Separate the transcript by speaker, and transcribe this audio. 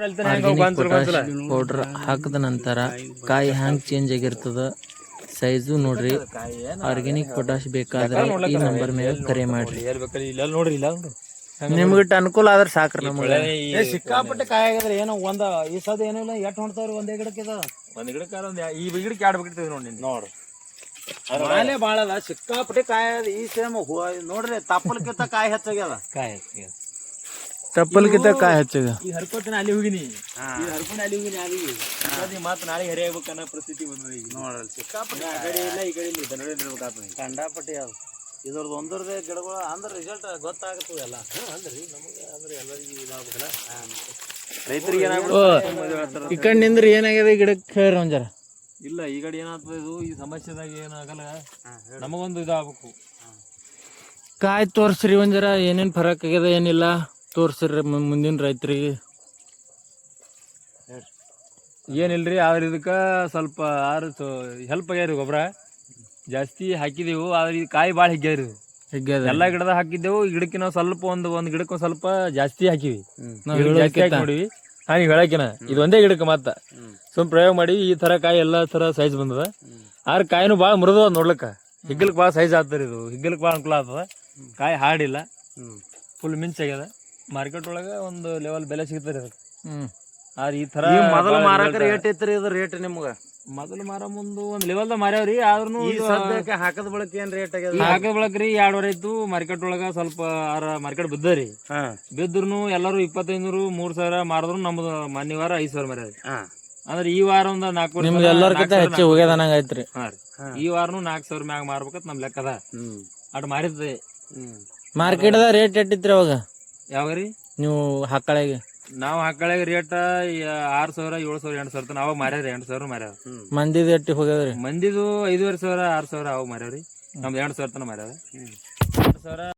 Speaker 1: Organic potash powder ಹಾಕಿದ ನಂತರ ಕಾಯಿ ಹ್ಯಾಂಗ್ ಚೇಂಜ್ ಆಗಿರ್ತದ ಸೈಜು ನೋಡ್ರಿ. ಆರ್ಗ್ಯಾನಿಕ್ ಪೊಟಾಶ್ ಬೇಕಾದ್ರೆ ಈ ನಂಬರ್ ಮೇಲೆ ಕರೆ ಮಾಡ್ರಿ. ನಿಮ್ಗಿಟ್ಟು ಅನುಕೂಲ ಆದ್ರೆ ಸಾಕ್ರಿ. ನಮ್ಗೆ
Speaker 2: ಸಿಕ್ಕಾಪಟ್ಟೆ ಕಾಯಿ ಆಗಿದ್ರೆ ಏನೋ ಒಂದ್ ಈ ಸದ ಏನಿಲ್ಲ ಎಟ್ ಹೊಂಡ್ತಾವ್ರಿ ಒಂದೇ ಗಿಡಕ್ಕೆ
Speaker 3: ಒಂದ್ ಗಿಡಕ್ಕೆ ಈ ಗಿಡಕ್ಕೆ ಎರಡು ಬಿಟ್ಟಿರ್ತೀವಿ ನೋಡ್ರಿ.
Speaker 2: ಮಾಲೆ ಬಾಳ ಅದ, ಸಿಕ್ಕಾಪಟ್ಟೆ ಕಾಯಿ ಅದ. ಈ ಸೇಮ್ ನೋಡ್ರಿ ತಪ್ಪಲ್ಕಿಂತ ಕಾಯಿ ಹೆಚ್ಚಾಗ್ಯದ.
Speaker 1: ತಪ್ಪಲ್ಕಿಂತ ಕಾಯಿ ಹೆಚ್ಚಾಗ
Speaker 3: ಈ ಹರ್ಕೋತಿನ ಅಲ್ಲಿ ಹೋಗಿನಿ, ಅಲ್ಲಿ ಮಾತ್ರ ನಾಳೆ ಹರಿ ಆಗ್ಬೇಕನ್ನೋ ಪರಿಸ್ಥಿತಿ ಬಂದ್ರಿ. ಈಗ
Speaker 2: ನೋಡ್ರಿ ಸಿಕ್ಕಾಪಟ್ಟೆ ಆ ಕಡೆ ಇಲ್ಲ ಈ ಕಡೆ ಇಲ್ಲ ಕಂಡಾಪಟ್ಟಿ ಅದ. ಇದ್ರದ್ದು ಒಂದರದೇ ಗಿಡಗಳು ಅಂದ್ರೆ ರಿಸಲ್ಟ್ ಗೊತ್ತಾಗತ್ತದ ಎಲ್ಲ. ಅಂದ್ರಿ ನಮಗೆ ಅಂದ್ರೆ ಎಲ್ಲರಿಗೂ ಇದಾಗಬೇಕಲ್ಲ
Speaker 3: ರೈತರಿಗೆ
Speaker 1: ಈ ಕಡೆ ನಿಂದ್ರಿ ಏನಾಗ್ಯದ ಈ ಗಿಡಕ್ಕೆ ಹೇಳ್ರಿ ಒಂಜಾರ.
Speaker 3: ಇಲ್ಲ ಈ ಕಡೆ ಏನಾಗ್ತದೆ ಇದು ಈ ಸಮಸ್ಯೆದಾಗ ಏನಾಗಲ್ಲ, ನಮಗೊಂದು ಇದಾಗಬೇಕು.
Speaker 1: ಕಾಯಿ ತೋರ್ಸ್ರಿ ಒಂಜಾರ ಏನೇನ್ ಫರಕ್ ಆಗ್ಯದ ಏನಿಲ್ಲ ತೋರ್ಸ್ರಿ ಮುಂದಿನ ರೈತರಿಗೆ.
Speaker 3: ಏನಿಲ್ರಿ ಆದ್ರೆ ಇದಕ್ಕೆ ಸ್ವಲ್ಪ ಹೆಲ್ಪ್ ಆಗ್ಯಾರಿ. ಗೊಬ್ಬರ ಜಾಸ್ತಿ ಹಾಕಿದೆವು ಆದ್ರೆ ಈ ಕಾಯಿ ಭಾಳ ಹಿಗ್ಗ್ಯಾರಿ. ಎಲ್ಲಾ ಗಿಡದ ಹಾಕಿದ್ದೆವು, ಈ ಗಿಡಕ್ಕೆ ನಾವು ಸ್ವಲ್ಪ ಒಂದ್ ಗಿಡಕ್ಕೆ ಸ್ವಲ್ಪ ಜಾಸ್ತಿ ಹಾಕಿವಿ. ಜಾಸ್ತಿ ಹಾಕಿ ನೋಡಿವಿ ಹಾಗೆ ಹೇಳಕಿನ ಇದು ಒಂದೇ ಗಿಡಕ್ಕೆ ಮತ್ತ ಸುಮ್ ಪ್ರಯೋಗ ಮಾಡಿ ಈ ತರ ಕಾಯಿ ಎಲ್ಲಾ ತರ ಸೈಜ್ ಬಂದದ. ಆದ್ರೆ ಕಾಯಿನೂ ಭಾಳ ಮೃದು ನೋಡ್ಲಕ್ಕ, ಹಿಗ್ಗಲ್ಕ್ ಭಾಳ ಸೈಜ್ ಆಗ್ತದ. ಇದು ಹಿಗ್ಗಲ್ಕ್ ಭಾಳ ಅನುಕೂಲ ಆಗ್ತದ. ಕಾಯಿ ಹಾಡಿಲ್ಲ, ಫುಲ್ ಮಿಂಚ್ ಆಗ್ಯದ. ಮಾರ್ಕೆಟ್ ಒಳಗ ಒಂದು ಲೆವೆಲ್ ಬೆಲೆ ಸಿಗ್ತದೆ ಅದಕ್ಕೆ. ಆದ್ರೆ ಈ ತರ
Speaker 2: ಮೊದಲ ಮಾರಾಕ ರೇಟ್ ಐತ್ರಿ ಇದು ರೇಟ್ ನಿಮ್ಗ?
Speaker 3: ಮೊದಲು ಮಾರ ಮುಂದು ಒಂದ್ ಲೆವೆಲ್ದ ಮಾರ್ಯಾವ್ರಿ. ಆದ್ರೂ
Speaker 2: ಸದ್ಯಕ್ಕೆ ಹಾಕದ ಬಳಕ ಏನ್ ರೇಟ್ ಆಗ್ಯದ?
Speaker 3: ಹಾಕದ ಬಳಕ್ರಿ 2,500 ಇತ್ತು. ಮಾರ್ಕೆಟ್ ಒಳಗ ಸ್ವಲ್ಪ ಮಾರ್ಕೆಟ್ ಬಿದ್ದರಿ. ಬಿದ್ರುನು ಎಲ್ಲಾರು 2,500 3,000 ಮಾರಿದ್ರು. ನಮ್ದು ಮೊನ್ನೆ ವಾರ 5,000 ಮಾರ್ಯಾರಿ. ಅಂದ್ರೆ ಈ ವಾರ ಒಂದ್ 4
Speaker 1: ಎಲ್ಲರ್ಕಿಂತ ಹೆಚ್ಚು ಹೋಗ್ಯದಂಗ ಐತ್ರಿ.
Speaker 3: ಈ ವಾರನು 4,000 ಮ್ಯಾಗ ಮಾರ್ಬೇಕತ್ ನಮ್ ಲೆಕ್ಕದ. ಅಟ್ ಮಾರಿದ್ದೆ.
Speaker 1: ಮಾರ್ಕೆಟ್ ರೇಟ್ ಎಟ್ಟಿತ್ರಿ ಅವಾಗ?
Speaker 3: ಯಾವಾಗ್ರಿ
Speaker 1: ನೀವು ಹಾಕಳೆಗೆ?
Speaker 3: ನಾವ್ ಹಾಕಳೆಗ ರೇಟ್ 6,000 7,000 8,000 ಅವಾಗ ಮಾರ್ಯಾರಿ. 8,000 ಮಾರ್ಯಾವ.
Speaker 1: ಮಂದಿದ ಎಟ್ಟಿ ಹೋಗ್ಯದ್ರಿ?
Speaker 3: ಮಂದಿದು 5,500 6,000 ಅವಾಗ ಮಾರ್ಯಾವ್ರಿ. ನಮ್ದು 2,000 ತನ ಮಾರ್ಯಾವ. 2,000